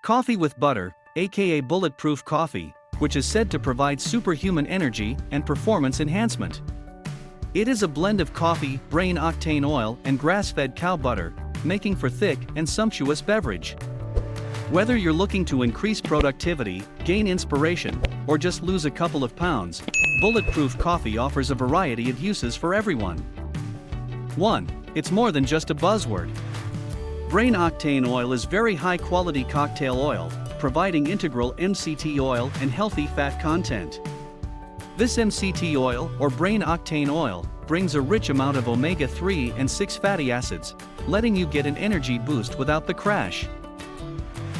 Coffee with butter, aka Bulletproof coffee, which is said to provide superhuman energy and performance enhancement. It is a blend of coffee, Brain Octane Oil, and grass-fed cow butter, making for thick and sumptuous beverage. Whether you're looking to increase productivity, gain inspiration, or just lose a couple of pounds, Bulletproof coffee offers a variety of uses for everyone. 1. It's more than just a buzzword. Brain Octane Oil is very high-quality cocktail oil, providing integral MCT oil and healthy fat content. This MCT oil, or Brain Octane Oil, brings a rich amount of omega-3 and 6 fatty acids, letting you get an energy boost without the crash.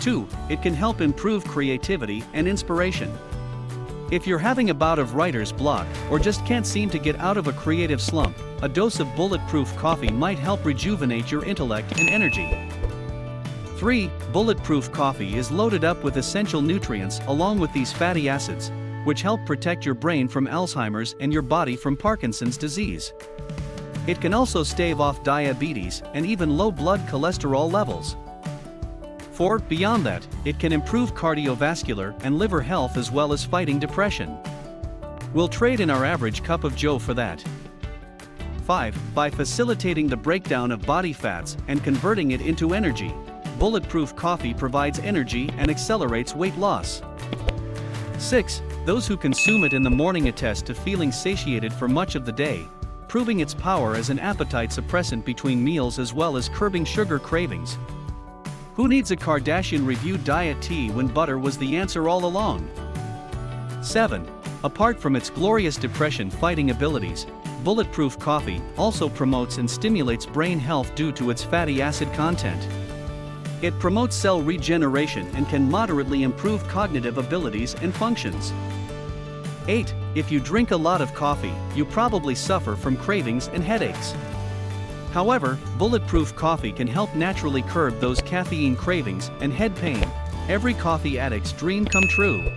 2. It can help improve creativity and inspiration. If you're having a bout of writer's block or just can't seem to get out of a creative slump, a dose of Bulletproof coffee might help rejuvenate your intellect and energy. 3. Bulletproof coffee is loaded up with essential nutrients along with these fatty acids, which help protect your brain from Alzheimer's and your body from Parkinson's disease. It can also stave off diabetes and even low blood cholesterol levels. 4. Beyond that, it can improve cardiovascular and liver health as well as fighting depression. We'll trade in our average cup of joe for that. 5. By facilitating the breakdown of body fats and converting it into energy, Bulletproof coffee provides energy and accelerates weight loss. 6. Those who consume it in the morning attest to feeling satiated for much of the day, proving its power as an appetite suppressant between meals as well as curbing sugar cravings. Who needs a Kardashian-reviewed diet tea when butter was the answer all along? 7. Apart from its glorious depression-fighting abilities, Bulletproof coffee also promotes and stimulates brain health due to its fatty acid content. It promotes cell regeneration and can moderately improve cognitive abilities and functions. 8. If you drink a lot of coffee, you probably suffer from cravings and headaches. However, Bulletproof coffee can help naturally curb those caffeine cravings and head pain, every coffee addict's dream come true.